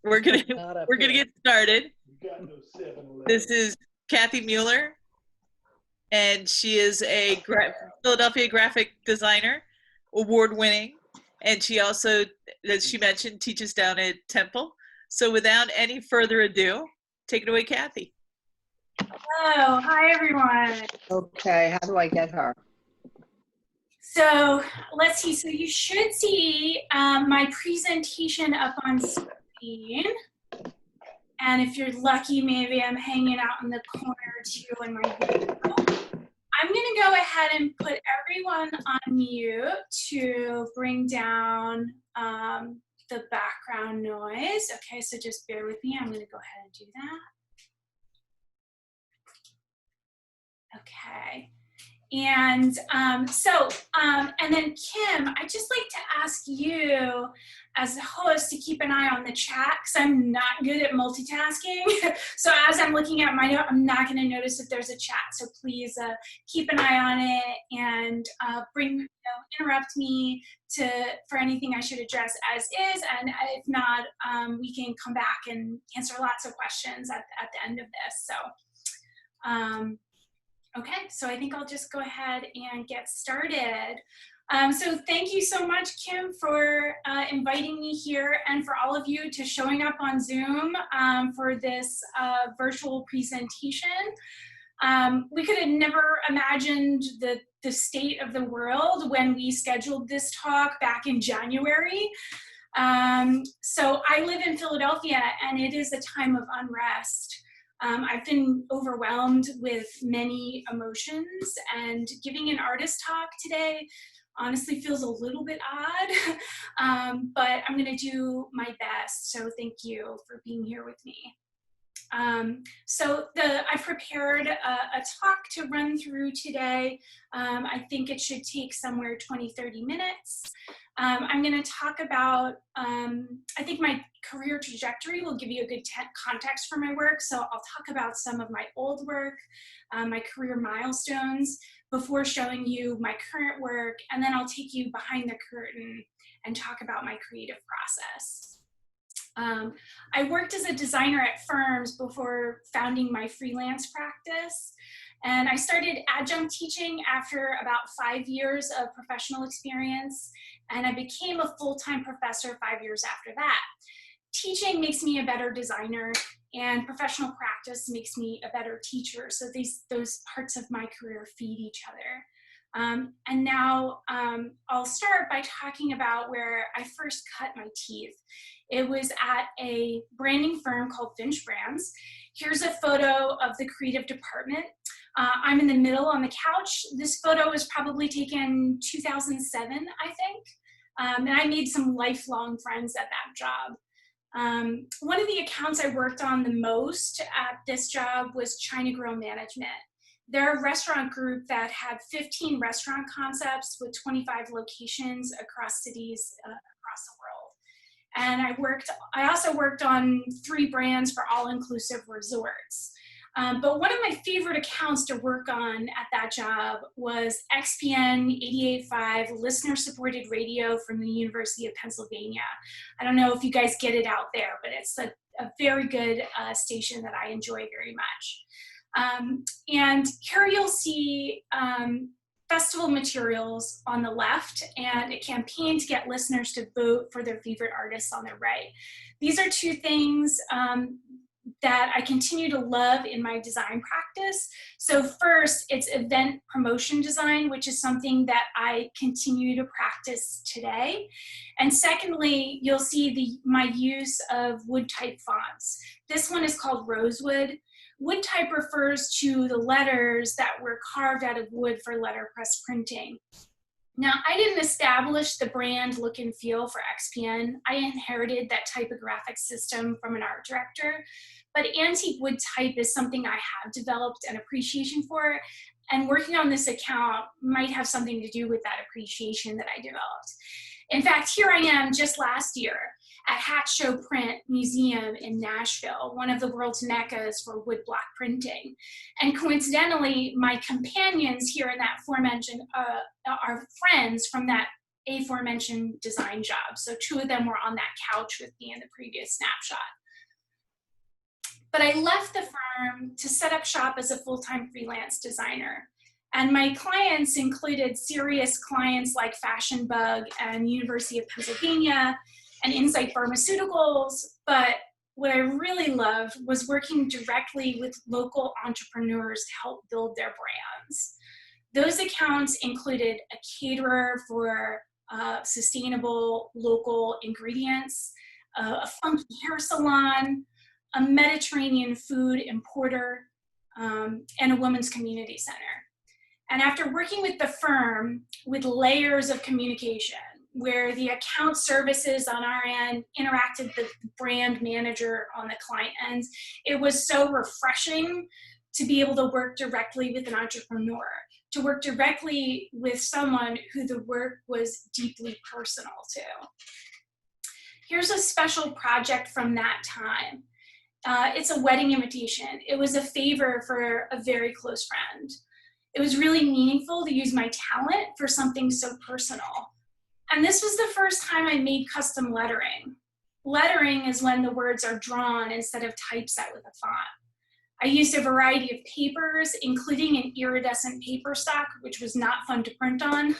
We're gonna Not up we're gonna here. get started. You got no 7-Eleven. This is Kathy Mueller, and she is a Philadelphia graphic designer, award-winning, and she also, as she mentioned, teaches down at Temple. So without any further ado, take it away, Kathy. Hello, hi everyone. Okay, how do I get her? So let's see, so you should see my presentation up on screen. And if you're lucky, maybe I'm hanging out in the corner too in my video. I'm gonna go ahead and put everyone on mute to bring down the background noise. Okay, so just bear with me, I'm gonna go ahead and do that. Okay. And and then Kim, I'd just like to ask you as the host to keep an eye on the chat because I'm not good at multitasking. So as I'm looking at my note, I'm not going to notice if there's a chat. So please keep an eye on it and interrupt me for anything I should address as is. And if not, we can come back and answer lots of questions at the end of this. So. Okay, so I think I'll just go ahead and get started. So thank you so much, Kim, for inviting me here and for all of you to showing up on Zoom for this virtual presentation. We could have never imagined the state of the world when we scheduled this talk back in January. So I live in Philadelphia and it is a time of unrest. I've been overwhelmed with many emotions, and giving an artist talk today honestly feels a little bit odd, but I'm going to do my best. So thank you for being here with me. I prepared a talk to run through today. I think it should take somewhere 20-30 minutes. I'm going to talk about, I think my career trajectory will give you a good context for my work. So I'll talk about some of my old work, my career milestones before showing you my current work. And then I'll take you behind the curtain and talk about my creative process. I worked as a designer at firms before founding my freelance practice. And I started adjunct teaching after about 5 years of professional experience. And I became a full-time professor 5 years after that. Teaching makes me a better designer, and professional practice makes me a better teacher. So those parts of my career feed each other. And now I'll start by talking about where I first cut my teeth. It was at a branding firm called Finch Brands. Here's a photo of the creative department. I'm in the middle on the couch. This photo was probably taken 2007, I think. And I made some lifelong friends at that job. One of the accounts I worked on the most at this job was China Grill Management. They're a restaurant group that had 15 restaurant concepts with 25 locations across cities across the world. And I also worked on 3 brands for all-inclusive resorts. But one of my favorite accounts to work on at that job was XPN 88.5 listener-supported radio from the University of Pennsylvania. I don't know if you guys get it out there, but it's a very good station that I enjoy very much. And here you'll see festival materials on the left and a campaign to get listeners to vote for their favorite artists on the right. These are 2 things that I continue to love in my design practice. So first, it's event promotion design, which is something that I continue to practice today. And secondly, you'll see my use of wood type fonts. This one is called Rosewood. Wood type refers to the letters that were carved out of wood for letterpress printing. Now, I didn't establish the brand look and feel for XPN. I inherited that typographic system from an art director, but antique wood type is something I have developed an appreciation for, and working on this account might have something to do with that appreciation that I developed. In fact, here I am just last year at Hat Show Print Museum in Nashville, one of the world's meccas for woodblock printing. And coincidentally, my companions here in that aforementioned are friends from that aforementioned design jobs. So 2 of them were on that couch with me in the previous snapshot. But I left the firm to set up shop as a full-time freelance designer. And my clients included serious clients like Fashion Bug and University of Pennsylvania and Insight Pharmaceuticals. But what I really loved was working directly with local entrepreneurs to help build their brands. Those accounts included a caterer for sustainable local ingredients, a funky hair salon, a Mediterranean food importer, and a women's community center. And after working with the firm with layers of communication, where the account services on our end interacted with the brand manager on the client end, it was so refreshing to be able to work directly with an entrepreneur, to work directly with someone who the work was deeply personal to. Here's a special project from that time. It's a wedding invitation. It was a favor for a very close friend. It was really meaningful to use my talent for something so personal. And this was the first time I made custom lettering. Lettering is when the words are drawn instead of typeset with a font. I used a variety of papers, including an iridescent paper stock, which was not fun to print on.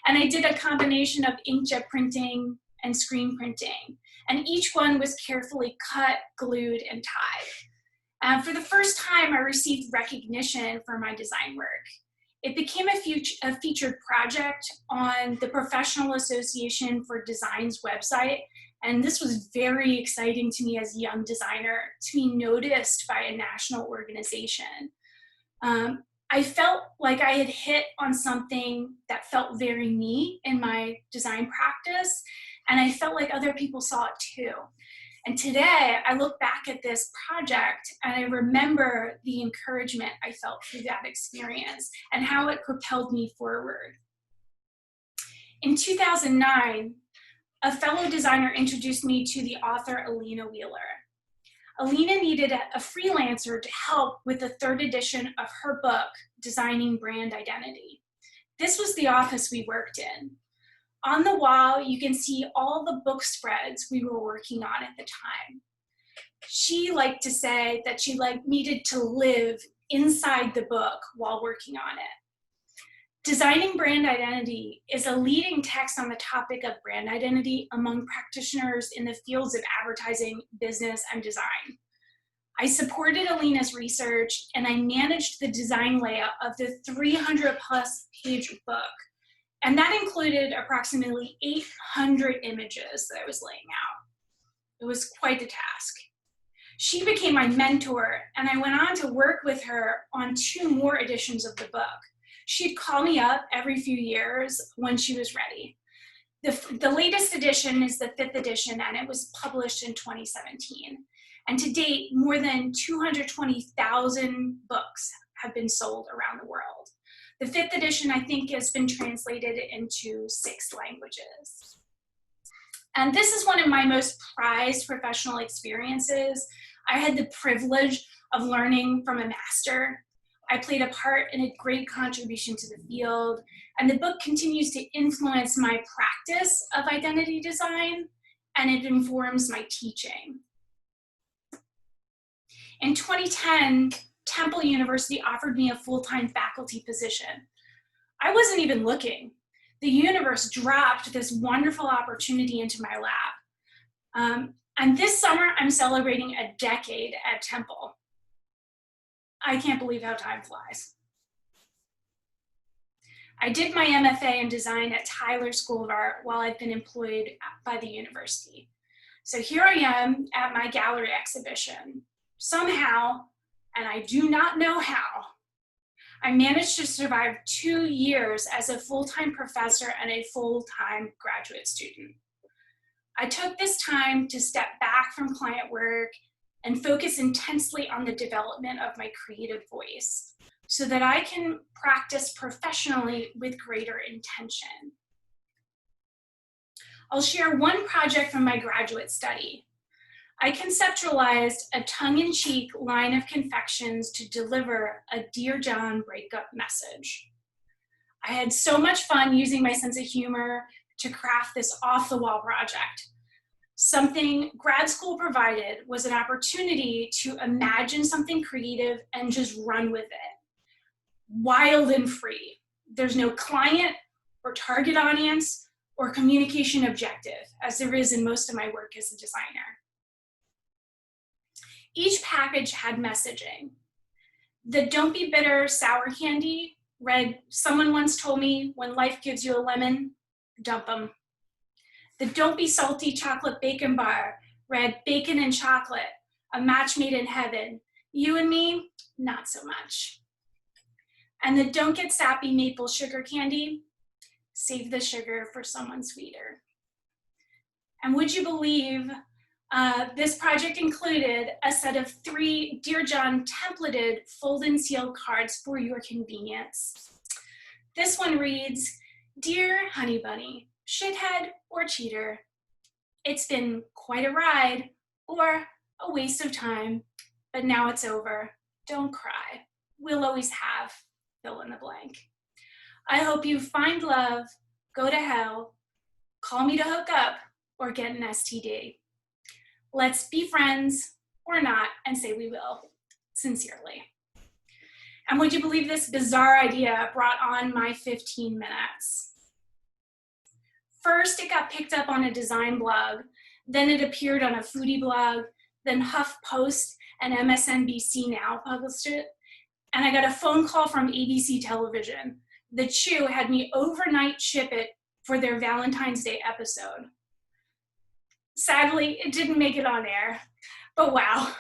And I did a combination of inkjet printing and screen printing. And each one was carefully cut, glued, and tied. For the first time, I received recognition for my design work. It became a featured project on the Professional Association for Design's website, and this was very exciting to me as a young designer to be noticed by a national organization. I felt like I had hit on something that felt very me in my design practice, and I felt like other people saw it too. And today, I look back at this project and I remember the encouragement I felt through that experience and how it propelled me forward. In 2009, a fellow designer introduced me to the author Alina Wheeler. Alina needed a freelancer to help with the 3rd edition of her book, Designing Brand Identity. This was the office we worked in. On the wall, you can see all the book spreads we were working on at the time. She liked to say that she needed to live inside the book while working on it. Designing Brand Identity is a leading text on the topic of brand identity among practitioners in the fields of advertising, business, and design. I supported Alina's research and I managed the design layout of the 300+ page book. And that included approximately 800 images that I was laying out. It was quite a task. She became my mentor, and I went on to work with her on 2 more editions of the book. She'd call me up every few years when she was ready. The latest edition is the 5th edition, and it was published in 2017. And to date, more than 220,000 books have been sold around the world. The 5th edition, I think, has been translated into 6 languages. And this is one of my most prized professional experiences. I had the privilege of learning from a master. I played a part in a great contribution to the field, and the book continues to influence my practice of identity design, and it informs my teaching. In 2010, Temple University offered me a full-time faculty position. I wasn't even looking. The universe dropped this wonderful opportunity into my lap. And this summer, I'm celebrating a decade at Temple. I can't believe how time flies. I did my MFA in design at Tyler School of Art while I've been employed by the university. So here I am at my gallery exhibition. Somehow, and I do not know how, I managed to survive 2 years as a full-time professor and a full-time graduate student. I took this time to step back from client work and focus intensely on the development of my creative voice so that I can practice professionally with greater intention. I'll share one project from my graduate study. I conceptualized a tongue-in-cheek line of confections to deliver a Dear John breakup message. I had so much fun using my sense of humor to craft this off-the-wall project. Something grad school provided was an opportunity to imagine something creative and just run with it. Wild and free. There's no client or target audience or communication objective, as there is in most of my work as a designer. Each package had messaging. The "Don't be bitter" sour candy read, "Someone once told me when life gives you a lemon, dump them." The "Don't be salty" chocolate bacon bar read, "Bacon and chocolate, a match made in heaven. You and me, not so much." And the "Don't get sappy" maple sugar candy, "Save the sugar for someone sweeter." And would you believe this project included a set of 3 Dear John templated fold and seal cards for your convenience. This one reads, "Dear Honey Bunny, shithead or cheater, it's been quite a ride or a waste of time, but now it's over. Don't cry. We'll always have fill in the blank. I hope you find love, go to hell, call me to hook up, or get an STD. Let's be friends or not and say we will. Sincerely." And would you believe this bizarre idea brought on my 15 minutes? First, it got picked up on a design blog, then it appeared on a foodie blog, then HuffPost and MSNBC Now published it, and I got a phone call from ABC Television. The Chew had me overnight ship it for their Valentine's Day episode. Sadly, it didn't make it on air, but wow,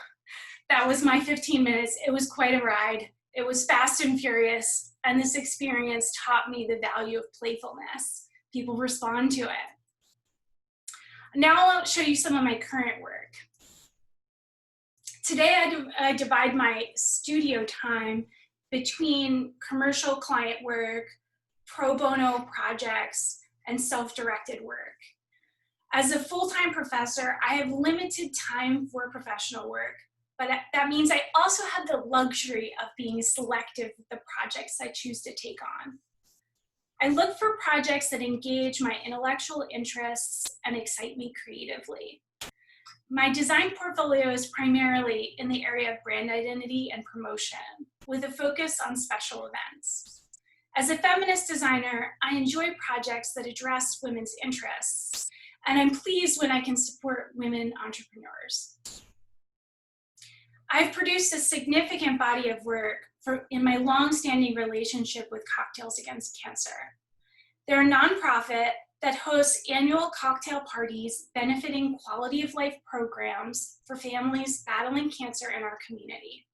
that was my 15 minutes. It was quite a ride. It was fast and furious, and this experience taught me the value of playfulness. People respond to it. Now I'll show you some of my current work. Today I divide my studio time between commercial client work, pro bono projects, and self-directed work. As a full-time professor, I have limited time for professional work, but that means I also have the luxury of being selective with the projects I choose to take on. I look for projects that engage my intellectual interests and excite me creatively. My design portfolio is primarily in the area of brand identity and promotion, with a focus on special events. As a feminist designer, I enjoy projects that address women's interests, and I'm pleased when I can support women entrepreneurs. I've produced a significant body of work in my long-standing relationship with Cocktails Against Cancer. They're a nonprofit that hosts annual cocktail parties benefiting quality of life programs for families battling cancer in our community.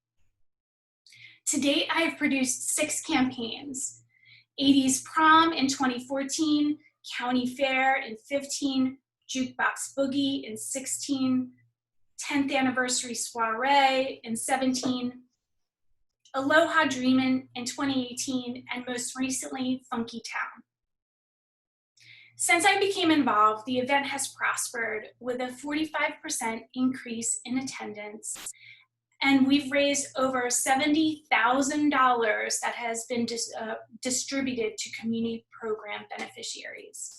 To date, I have produced 6 campaigns: 80s Prom in 2014, County Fair in 15, Jukebox Boogie in 16, 10th Anniversary Soiree in 17, Aloha Dreamin' in 2018, and most recently, Funky Town. Since I became involved, the event has prospered with a 45% increase in attendance, and we've raised over $70,000 that has been distributed to community program beneficiaries.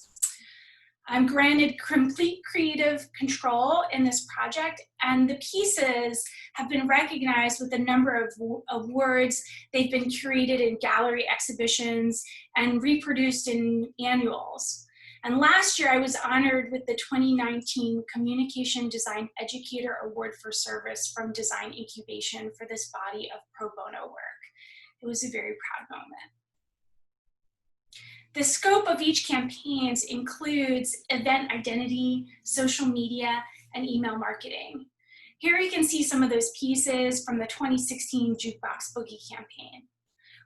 I'm granted complete creative control in this project, and the pieces have been recognized with a number of awards. They've been curated in gallery exhibitions and reproduced in annuals. And last year, I was honored with the 2019 Communication Design Educator Award for Service from Design Incubation for this body of pro bono work. It was a very proud moment. The scope of each campaign includes event identity, social media, and email marketing. Here you can see some of those pieces from the 2016 Jukebox Boogie campaign.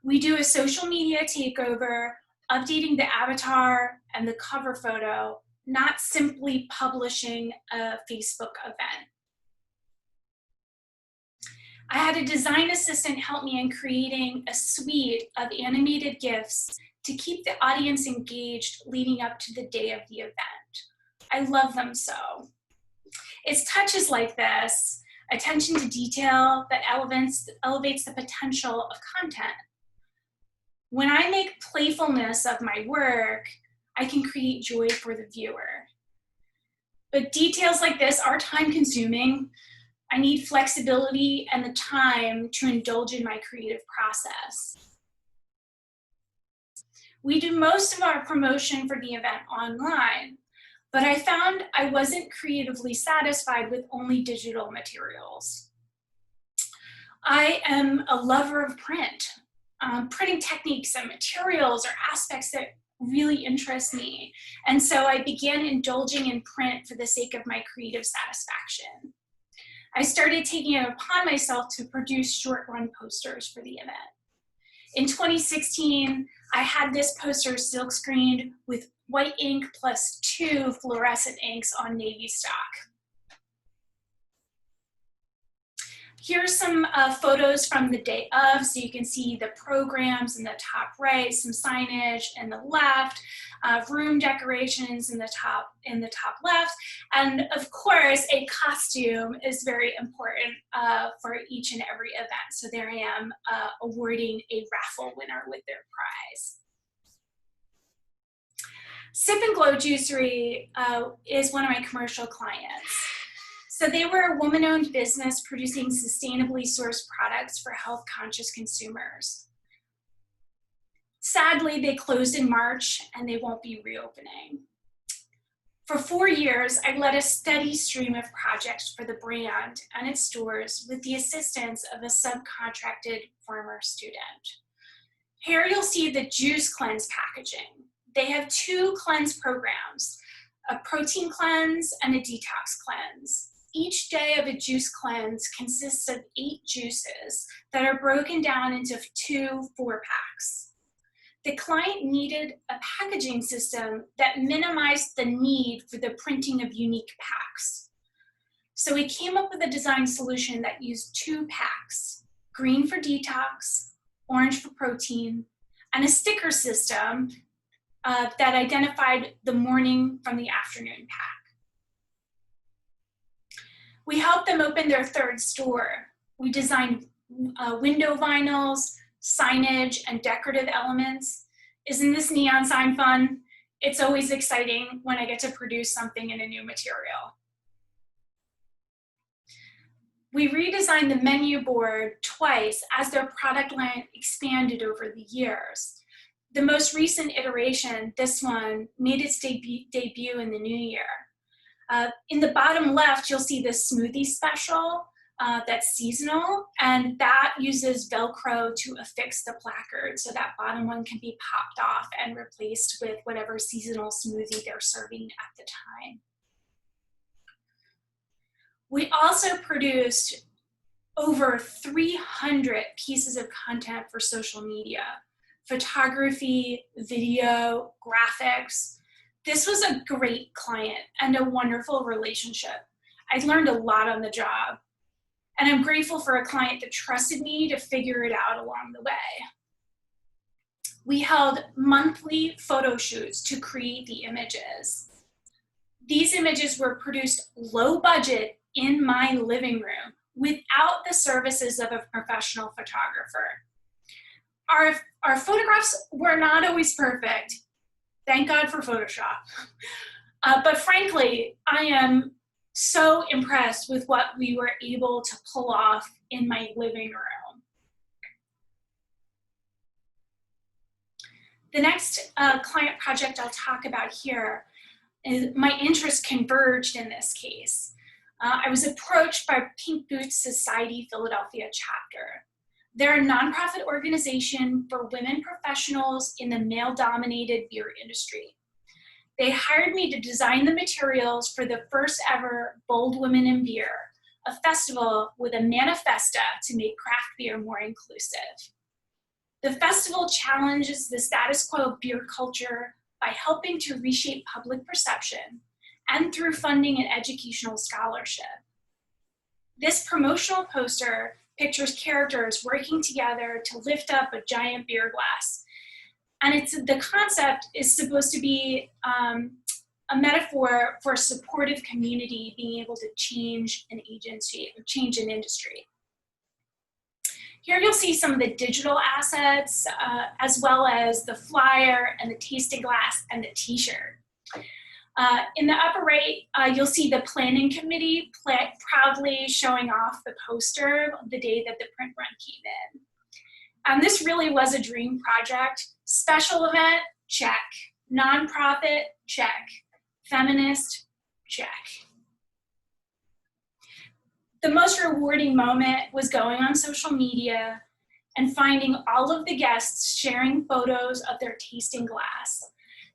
We do a social media takeover, updating the avatar and the cover photo, not simply publishing a Facebook event. I had a design assistant help me in creating a suite of animated GIFs to keep the audience engaged leading up to the day of the event. I love them so. It's touches like this, attention to detail, that elevates the potential of content. When I make playfulness of my work, I can create joy for the viewer. But details like this are time consuming. I need flexibility and the time to indulge in my creative process. We do most of our promotion for the event online, but I found I wasn't creatively satisfied with only digital materials. I am a lover of print. Printing techniques and materials are aspects that really interest me. And so I began indulging in print for the sake of my creative satisfaction. I started taking it upon myself to produce short-run posters for the event. In 2016, I had this poster silk screened with white ink plus 2 fluorescent inks on navy stock. Here's some photos from the day of, so you can see the programs in the top right, some signage in the left, room decorations in the top left, and of course a costume is very important for each and every event. So there I am awarding a raffle winner with their prize. Sip and Glow Juicery is one of my commercial clients. So they were a woman-owned business producing sustainably sourced products for health-conscious consumers. Sadly, they closed in March and they won't be reopening. For 4 years, I led a steady stream of projects for the brand and its stores with the assistance of a subcontracted former student. Here you'll see the Juice Cleanse packaging. They have 2 cleanse programs, a protein cleanse and a detox cleanse. Each day of a juice cleanse consists of 8 juices that are broken down into 2 4-packs. The client needed a packaging system that minimized the need for the printing of unique packs. So we came up with a design solution that used 2 packs, green for detox, orange for protein, and a sticker system that identified the morning from the afternoon pack. We helped them open their 3rd store. We designed window vinyls, signage, and decorative elements. Isn't this neon sign fun? It's always exciting when I get to produce something in a new material. We redesigned the menu board twice as their product line expanded over the years. The most recent iteration, this one, made its debut in the new year. In the bottom left, you'll see the smoothie special that's seasonal, and that uses Velcro to affix the placard, so that bottom one can be popped off and replaced with whatever seasonal smoothie they're serving at the time. We also produced over 300 pieces of content for social media, photography, video, graphics. This was a great client and a wonderful relationship. I learned a lot on the job, and I'm grateful for a client that trusted me to figure it out along the way. We held monthly photo shoots to create the images. These images were produced low budget in my living room without the services of a professional photographer. Our photographs were not always perfect. Thank God for Photoshop. But frankly, I am so impressed with what we were able to pull off in my living room. The next client project I'll talk about here is my interest converged in this case. I was approached by Pink Boots Society Philadelphia chapter. They're a nonprofit organization for women professionals in the male-dominated beer industry. They hired me to design the materials for the first ever Bold Women in Beer, a festival with a manifesto to make craft beer more inclusive. The festival challenges the status quo of beer culture by helping to reshape public perception and through funding and educational scholarship. This promotional poster pictures characters working together to lift up a giant beer glass. And the concept is supposed to be a metaphor for a supportive community being able to change an agency, change an industry. Here you'll see some of the digital assets, as well as the flyer and the tasting glass and the t-shirt. In the upper right, you'll see the planning committee proudly showing off the poster the day that the print run came in. And this really was a dream project. Special event, check. Nonprofit, check. Feminist, check. The most rewarding moment was going on social media and finding all of the guests sharing photos of their tasting glass.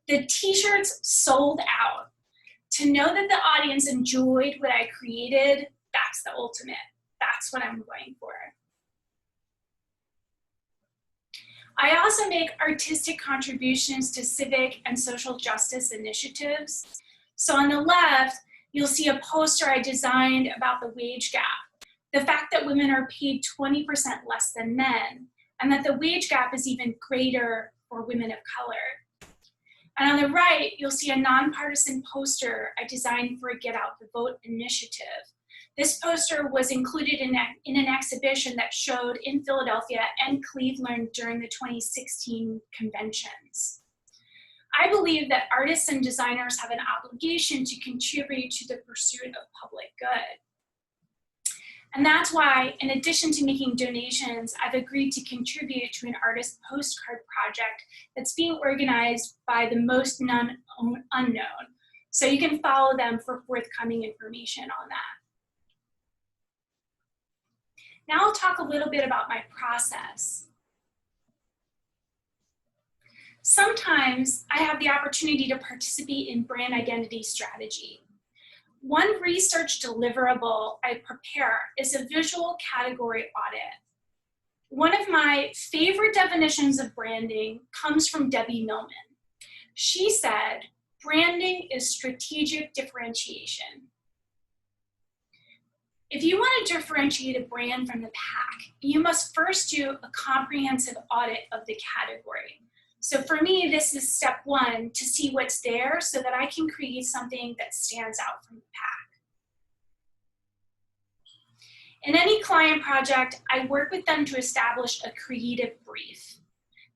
The t-shirts sold out. To know that the audience enjoyed what I created, that's the ultimate. That's what I'm going for. I also make artistic contributions to civic and social justice initiatives. So on the left, you'll see a poster I designed about the wage gap, the fact that women are paid 20% less than men, and that the wage gap is even greater for women of color. And on the right, you'll see a nonpartisan poster I designed for a Get Out the Vote initiative. This poster was included in an exhibition that showed in Philadelphia and Cleveland during the 2016 conventions. I believe that artists and designers have an obligation to contribute to the pursuit of public good. And that's why, in addition to making donations, I've agreed to contribute to an artist postcard project that's being organized by the Most None Unknown. So you can follow them for forthcoming information on that. Now I'll talk a little bit about my process. Sometimes I have the opportunity to participate in brand identity strategy. One research deliverable I prepare is a visual category audit. One of my favorite definitions of branding comes from Debbie Millman. She said, branding is strategic differentiation. If you want to differentiate a brand from the pack, you must first do a comprehensive audit of the category. So for me, this is step one, to see what's there so that I can create something that stands out from the pack. In any client project, I work with them to establish a creative brief.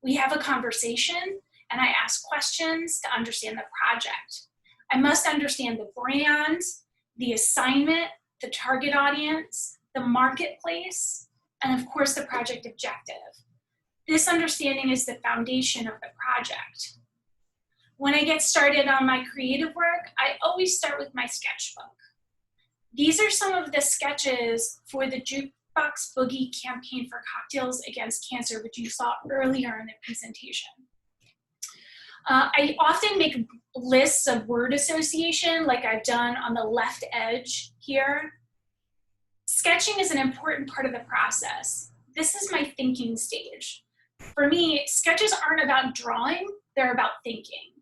We have a conversation and I ask questions to understand the project. I must understand the brand, the assignment, the target audience, the marketplace, and of course the project objective. This understanding is the foundation of the project. When I get started on my creative work, I always start with my sketchbook. These are some of the sketches for the Jukebox Boogie campaign for Cocktails Against Cancer, which you saw earlier in the presentation. I often make lists of word association like I've done on the left edge here. Sketching is an important part of the process. This is my thinking stage. For me, sketches aren't about drawing, they're about thinking.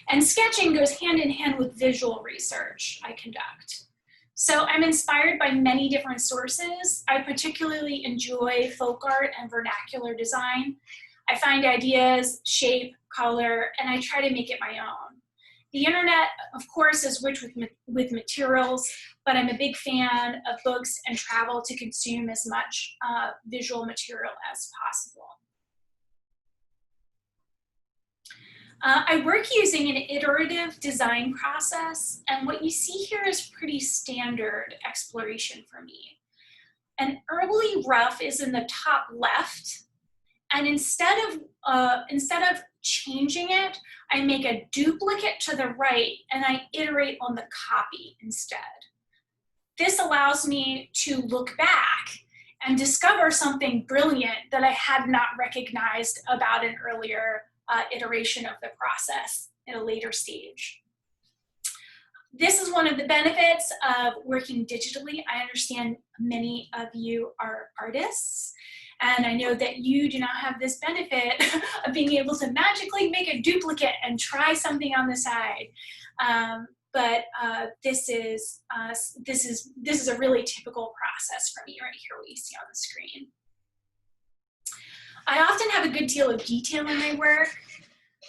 And sketching goes hand in hand with visual research I conduct. So I'm inspired by many different sources. I particularly enjoy folk art and vernacular design. I find ideas, shape, color, and I try to make it my own. The internet, of course, is rich with materials, but I'm a big fan of books and travel to consume as much visual material as possible. I work using an iterative design process, and what you see here is pretty standard exploration for me. An early rough is in the top left, and instead of changing it, I make a duplicate to the right and I iterate on the copy instead. This allows me to look back and discover something brilliant that I had not recognized about an earlier iteration of the process at a later stage. This is one of the benefits of working digitally. I understand many of you are artists, and I know that you do not have this benefit of being able to magically make a duplicate and try something on the side. But this is a really typical process for me right here, what you see on the screen. I often have a good deal of detail in my work.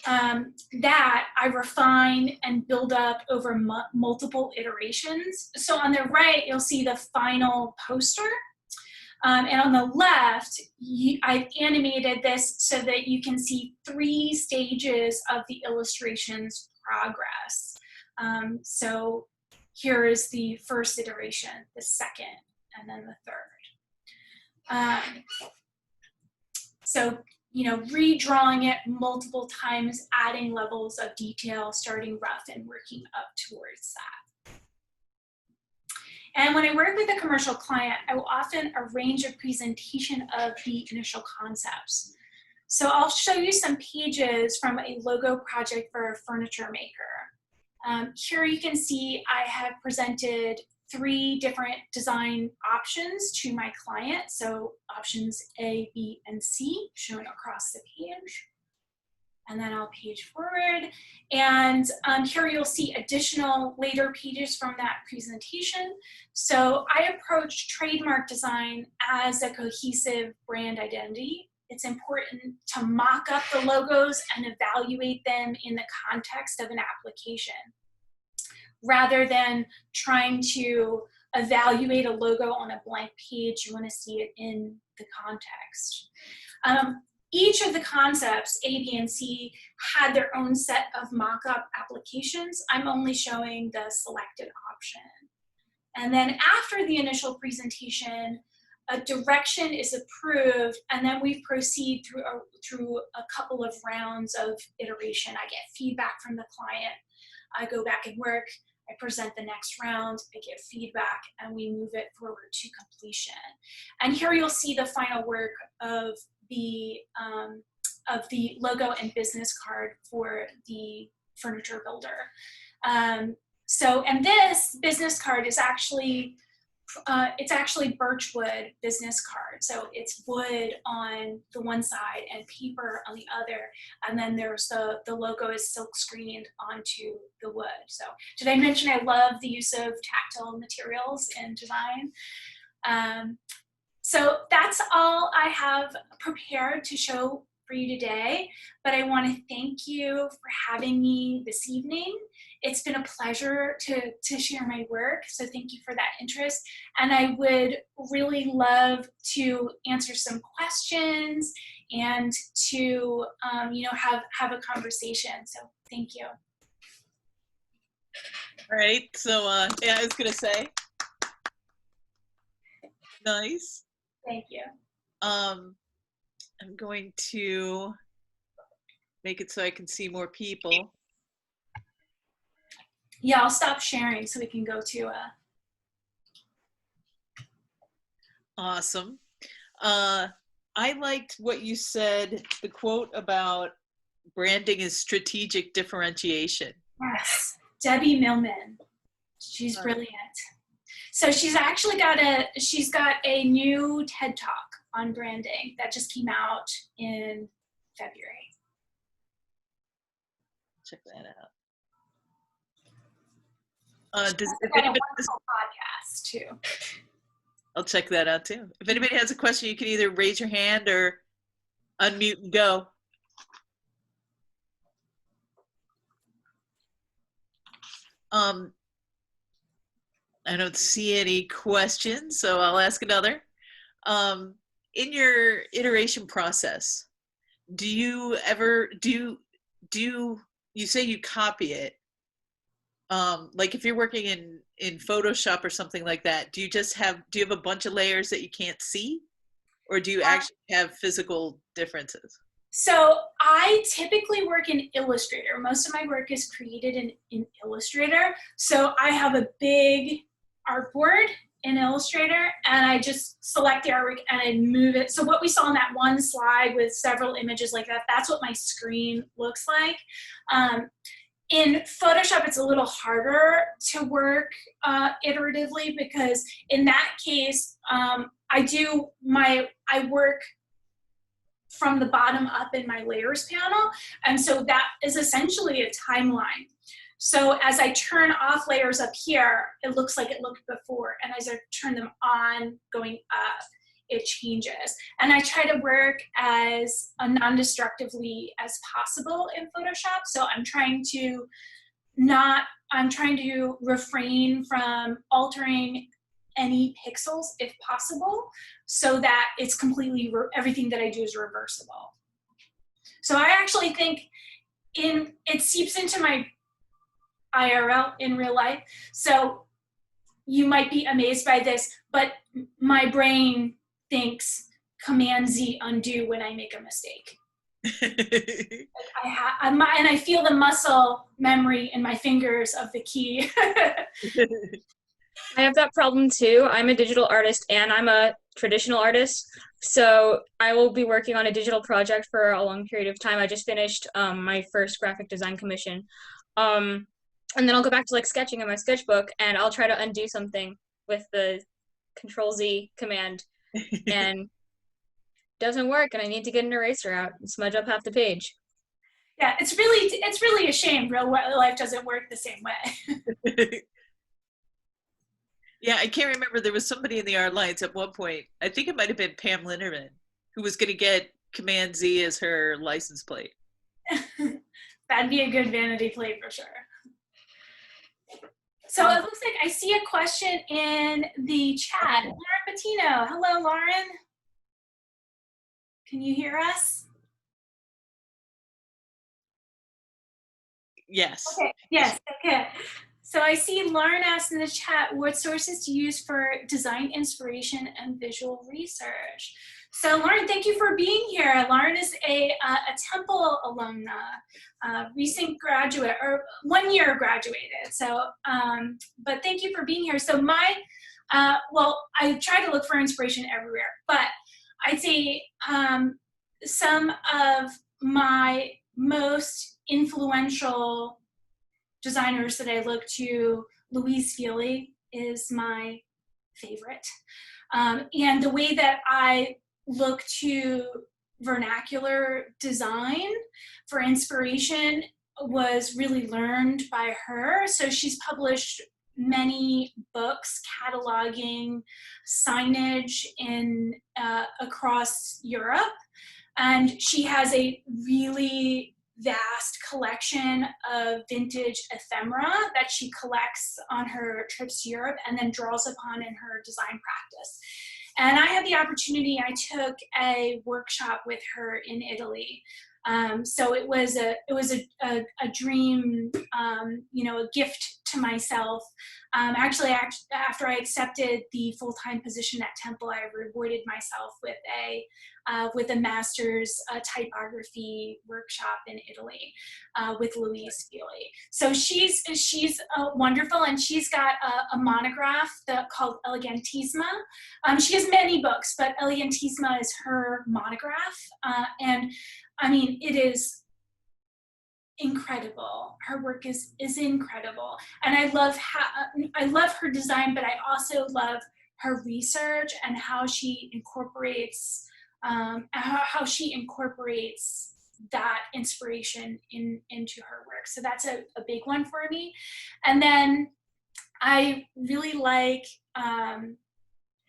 that I refine and build up over multiple iterations. So on the right, you'll see the final poster. And on the left, I've animated this so that you can see 3 stages of the illustration's progress. So here is the first iteration, the second, and then the third. So, you know, redrawing it multiple times, adding levels of detail, starting rough and working up towards that. And when I work with a commercial client, I will often arrange a presentation of the initial concepts. So I'll show you some pages from a logo project for a furniture maker. Here you can see I have presented 3 different design options to my client. So options A, B, and C shown across the page. And then I'll page forward. And here you'll see additional later pages from that presentation. So I approach trademark design as a cohesive brand identity. It's important to mock up the logos and evaluate them in the context of an application, rather than trying to evaluate a logo on a blank page. You want to see it in the context. Each of the concepts, A, B, and C, had their own set of mock-up applications. I'm only showing the selected option. And then after the initial presentation, a direction is approved, and then we proceed through a couple of rounds of iteration. I get feedback from the client. I go back and work. I present the next round, I get feedback, and we move it forward to completion. And here you'll see the final work of the logo and business card for the furniture builder. And this business card is actually, it's actually birchwood business card. So it's wood on the one side and paper on the other. And then there's the logo is silk screened onto the wood. So did I mention I love the use of tactile materials in design? So that's all I have prepared to show for you today, but I want to thank you for having me this evening. It's been a pleasure to share my work, so thank you for that interest. And I would really love to answer some questions and to you know, have a conversation. So thank you. All right. So yeah, I was gonna say, nice. Thank you. I'm going to make it so I can see more people. Yeah, I'll stop sharing so we can go to Awesome. I liked what you said, the quote about branding is strategic differentiation. Yes, Debbie Millman. She's brilliant. So she's actually got a new TED Talk on branding that just came out in February. Check that out. If anybody has a podcast too. I'll check that out too. If anybody has a question, you can either raise your hand or unmute and go. I don't see any questions, so I'll ask another. In your iteration process, do you ever you say you copy it? Like if you're working in Photoshop or something like that, do you have a bunch of layers that you can't see, or do you actually have physical differences? So I typically work in Illustrator. Most of my work is created in Illustrator. So I have a big artboard in Illustrator, and I just select the artwork and I move it. So what we saw on that one slide with several images like that, that's what my screen looks like. In Photoshop, it's a little harder to work iteratively, because in that case, I work from the bottom up in my layers panel. And so that is essentially a timeline. So as I turn off layers up here, it looks like it looked before. And as I turn them on going up, it changes. And I try to work as non-destructively as possible in Photoshop. So I'm trying to refrain from altering any pixels if possible, so that it's completely, everything that I do is reversible. So I actually think it seeps into my IRL in real life. So you might be amazed by this, but my brain thinks Command Z undo when I make a mistake. And I feel the muscle memory in my fingers of the key. I have that problem too. I'm a digital artist and I'm a traditional artist. So I will be working on a digital project for a long period of time. I just finished my first graphic design commission. And then I'll go back to like sketching in my sketchbook and I'll try to undo something with the Control-Z command and doesn't work and I need to get an eraser out and smudge up half the page. Yeah, it's really a shame real life doesn't work the same way. Yeah, I can't remember. There was somebody in the Art Alliance at one point, I think it might have been Pam Linderman, who was going to get Command Z as her license plate. That'd be a good vanity plate for sure. So it looks like I see a question in the chat. Lauren Patino. Hello, Lauren. Can you hear us? Yes. Okay. Yes. Okay. So I see Lauren asked in the chat, what sources to use for design inspiration and visual research? So Lauren, thank you for being here. Lauren is a Temple alumna, recent graduate, or 1 year graduated. So, but thank you for being here. So well, I try to look for inspiration everywhere, but I'd say some of my most influential designers that I look to, Louise Feely is my favorite. And the way that I look to vernacular design for inspiration was really learned by her. So she's published many books cataloging signage in across Europe. And she has a really vast collection of vintage ephemera that she collects on her trips to Europe and then draws upon in her design practice. And I had the opportunity, I took a workshop with her in Italy. So it was a dream, you know, a gift to myself. Actually, after I accepted the full-time position at Temple, I rewarded myself with a master's typography workshop in Italy with Louise Feely. So she's wonderful, and she's got a monograph called Elegantisma. She has many books, but Elegantisma is her monograph, and I mean, it is incredible. Her work is incredible, and I love her design, but I also love her research and how she incorporates that inspiration into her work. So that's a big one for me. And then I really like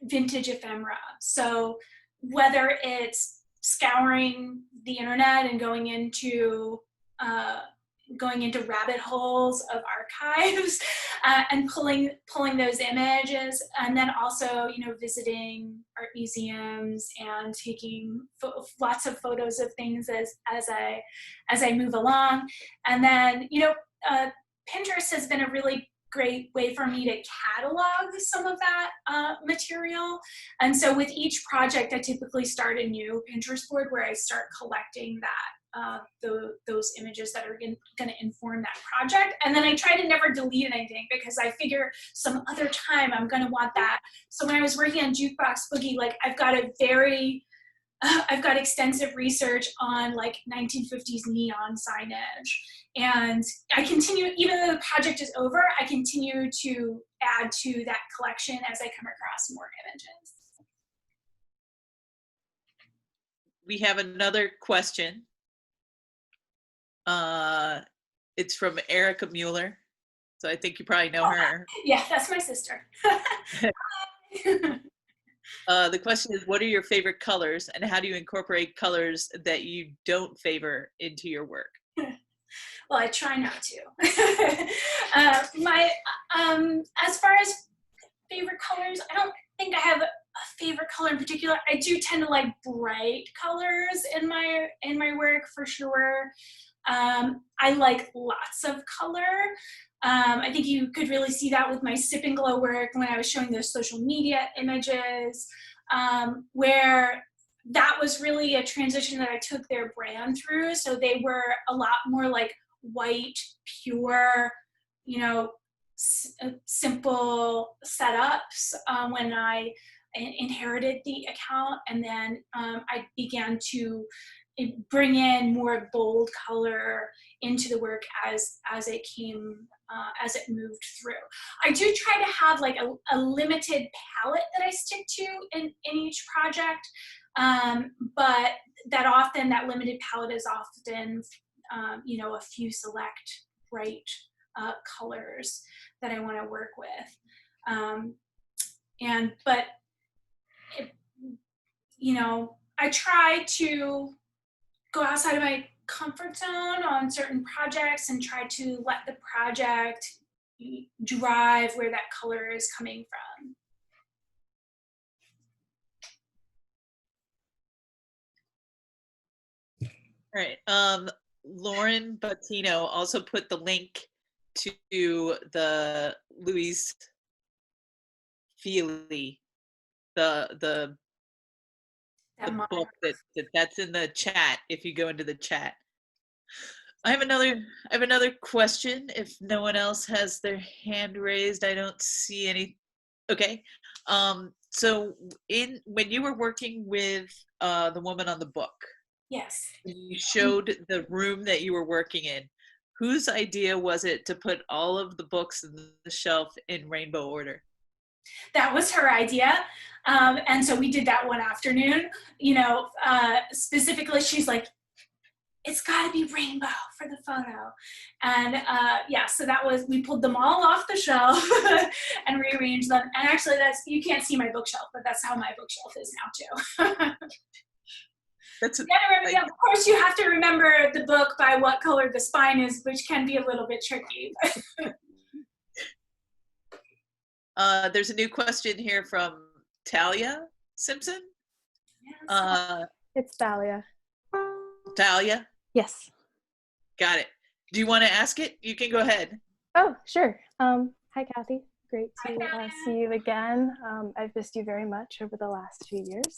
vintage ephemera. So whether it's scouring the internet and going into rabbit holes of archives and pulling those images, and then also, you know, visiting art museums and taking lots of photos of things as I move along. And then, you know, Pinterest has been a really great way for me to catalog some of that material. And so with each project, I typically start a new Pinterest board where I start collecting those images that are going to inform that project. And then I try to never delete anything because I figure some other time I'm going to want that. So when I was working on Jukebox Boogie, like I've got extensive research on like 1950s neon signage. And I continue, even though the project is over, I continue to add to that collection as I come across more images. We have another question. It's from Erica Mueller. So I think you probably know her. Yeah, that's my sister. The question is, what are your favorite colors, and how do you incorporate colors that you don't favor into your work? Well, I try not to. As far as favorite colors, I don't think I have a favorite color in particular. I do tend to like bright colors in my work for sure. I like lots of color. I think you could really see that with my Sip and Glow work when I was showing those social media images, where that was really a transition that I took their brand through. So they were a lot more like white, pure, you know, simple setups when I inherited the account, and then I began to bring in more bold color into the work as it came, as it moved through. I do try to have like a limited palette that I stick to in each project, but that limited palette is often, you know, a few select bright colors that I want to work with. But you know, I try to go outside of my comfort zone on certain projects and try to let the project drive where that color is coming from. All right. Lauren Bottino also put the link to the Louise Feely, the book that's in the chat. If you go into the chat, I have another question. If no one else has their hand raised, I don't see any. Okay. So when you were working with the woman on the book, yes, you showed the room that you were working in. Whose idea was it to put all of the books in the shelf in rainbow order? that was her idea. And so we did that one afternoon, you know, specifically she's like, it's gotta be rainbow for the photo. And yeah, so we pulled them all off the shelf and rearranged them. And actually you can't see my bookshelf, but that's how my bookshelf is now too. Of course, you have to remember the book by what color the spine is, which can be a little bit tricky. There's a new question here from Talia Simpson. Yes. It's Thalia. Talia? Yes. Got it. Do you want to ask it? You can go ahead. Oh, sure. Hi, Kathy. Great Hi, to Thalia. see you again. I've missed you very much over the last few years.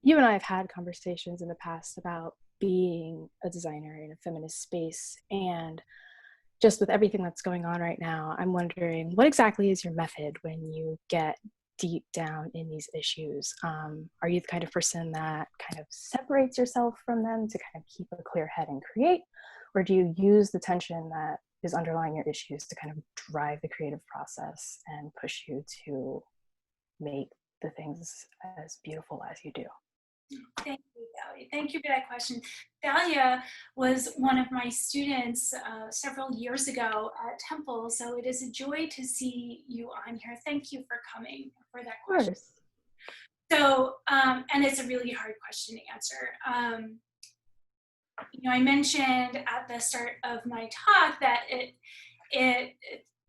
You and I have had conversations in the past about being a designer in a feminist space, and just with everything that's going on right now, I'm wondering, what exactly is your method when you get deep down in these issues? Are you the kind of person that kind of separates yourself from them to kind of keep a clear head and create? Or do you use the tension that is underlying your issues to kind of drive the creative process and push you to make the things as beautiful as you do? Thank you, Thalia. Thank you for that question. Thalia was one of my students several years ago at Temple, so it is a joy to see you on here. Thank you for coming for that question. Of course. So, and it's a really hard question to answer. You know, I mentioned at the start of my talk that it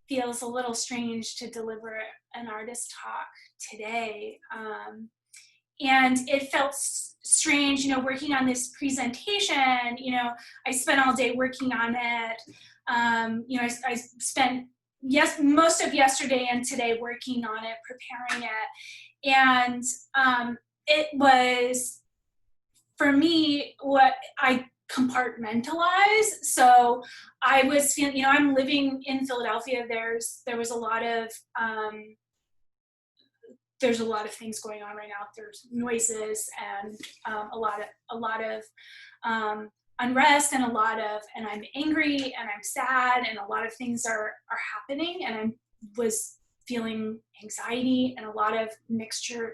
feels a little strange to deliver an artist talk today. And it felt strange, you know, working on this presentation. You know, I spent all day working on it. You know, I spent most of yesterday and today working on it, preparing it. And it was, for me, what I compartmentalize. So I was feeling, you know, I'm living in Philadelphia. There was a lot of, there's a lot of things going on right now. There's noises and a lot of unrest and and I'm angry and I'm sad and a lot of things are happening, and I was feeling anxiety and a lot of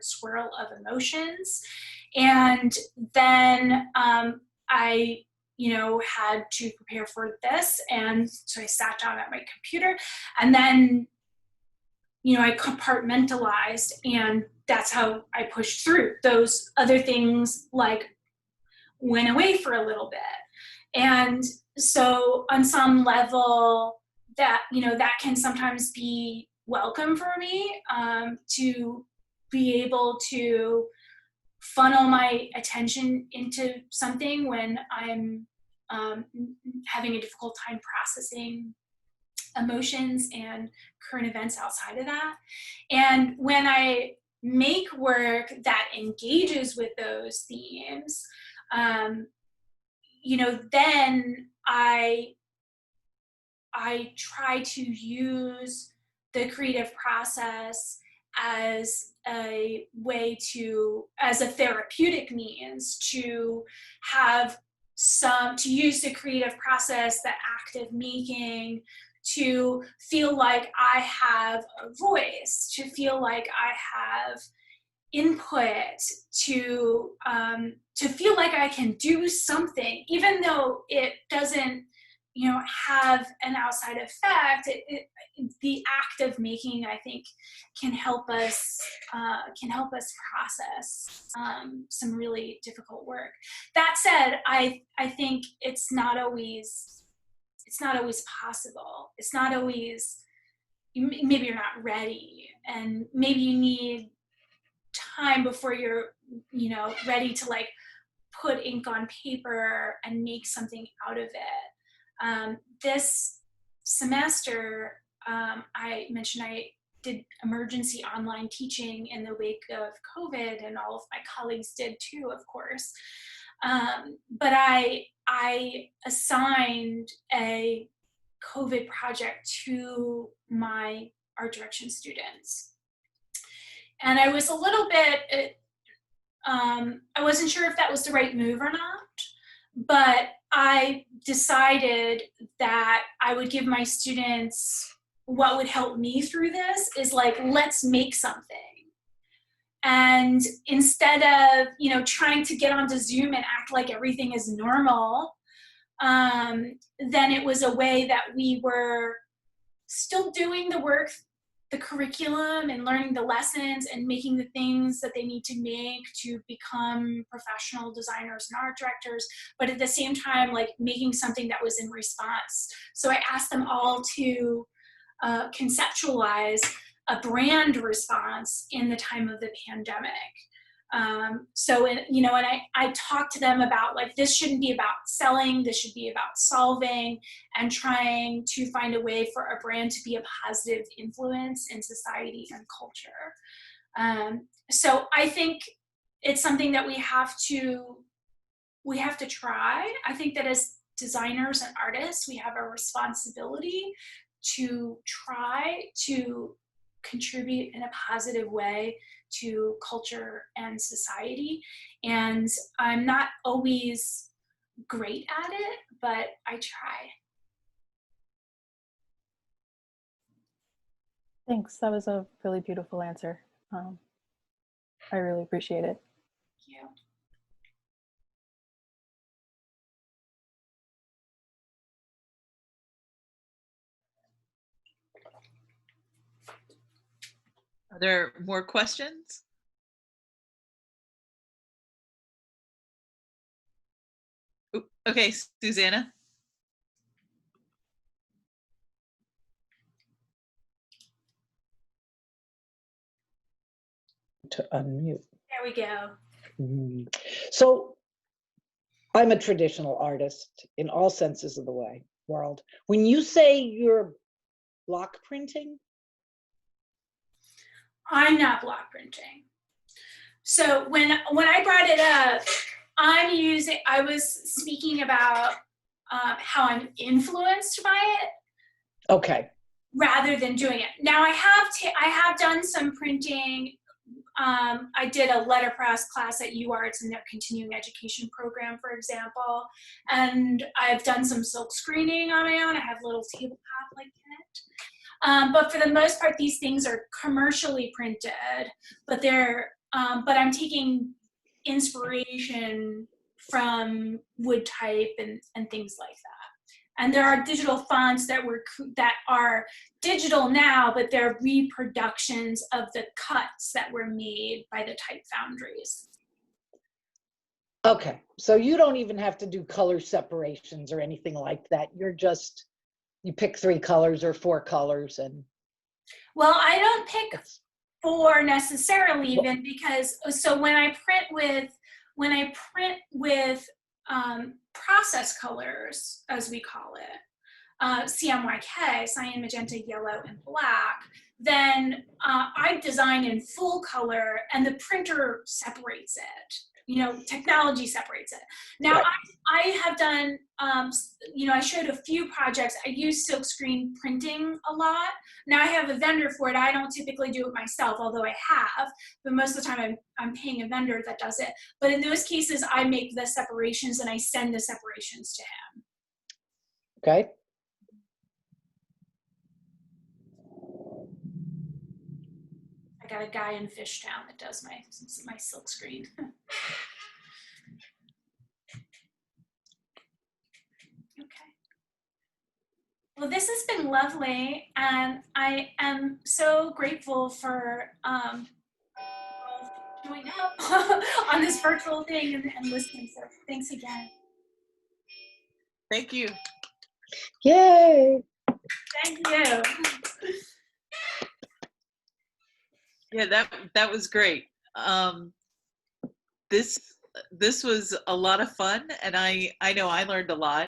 swirl of emotions. And then I, you know, had to prepare for this, and so I sat down at my computer, and then I compartmentalized, and that's how I pushed through. Those other things like went away for a little bit. And so on some level that, that can sometimes be welcome for me, to be able to funnel my attention into something when I'm having a difficult time processing emotions and current events outside of that. And when I make work that engages with those themes, then I try to use the creative process as a way as a therapeutic means to use the creative process, the active making, to feel like I have a voice, to feel like I have input, to feel like I can do something, even though it doesn't, have an outside effect. The act of making, I think, can help us process some really difficult work. That said, I think it's not always possible. It's not always. Maybe you're not ready, and maybe you need time before you're ready to like put ink on paper and make something out of it. This semester, I mentioned I did emergency online teaching in the wake of COVID, and all of my colleagues did too, of course. But I assigned a COVID project to my art direction students. And I was a little bit, I wasn't sure if that was the right move or not, but I decided that I would give my students what would help me through this is like, let's make something. And instead of, trying to get onto Zoom and act like everything is normal, then it was a way that we were still doing the work, the curriculum, and learning the lessons and making the things that they need to make to become professional designers and art directors, but at the same time, like making something that was in response. So I asked them all to conceptualize a brand response in the time of the pandemic. And I talked to them about like, this shouldn't be about selling, this should be about solving and trying to find a way for a brand to be a positive influence in society and culture. So I think it's something that we have to try. I think that as designers and artists, we have a responsibility to try to contribute in a positive way to culture and society. And I'm not always great at it, but I try. Thanks. That was a really beautiful answer. I really appreciate it. Thank you. Are there more questions? Oop, okay, Susanna. To unmute. There we go. So I'm a traditional artist in all senses of the world. When you say you're block printing? I'm not block printing. So when I brought it up, I was speaking about how I'm influenced by it. Okay. Rather than doing it. Now I have done some printing. I did a letterpress class at UArts in their continuing education program, for example, and I've done some silk screening on my own. I have a little tabletop like that. But for the most part, these things are commercially printed, but but I'm taking inspiration from wood type and things like that. And there are digital fonts that are digital now, but they're reproductions of the cuts that were made by the type foundries. Okay, so you don't even have to do color separations or anything like that. You pick 3 colors or 4 colors and. Well, I don't pick 4 necessarily, even, because so when I print with process colors, as we call it, CMYK, cyan, magenta, yellow, and black, then I design in full color and the printer separates it. Technology separates it. Now, Right. I have done, I showed a few projects. I use silkscreen printing a lot. Now I have a vendor for it. I don't typically do it myself, although I have, but most of the time I'm paying a vendor that does it. But in those cases, I make the separations and I send the separations to him. Okay. I got a guy in Fishtown that does my silkscreen. Okay. Well, this has been lovely, and I am so grateful for showing up on this virtual thing and listening. So thanks again. Thank you. Yay. Thank you. Yeah, that was great. This was a lot of fun, and I know I learned a lot.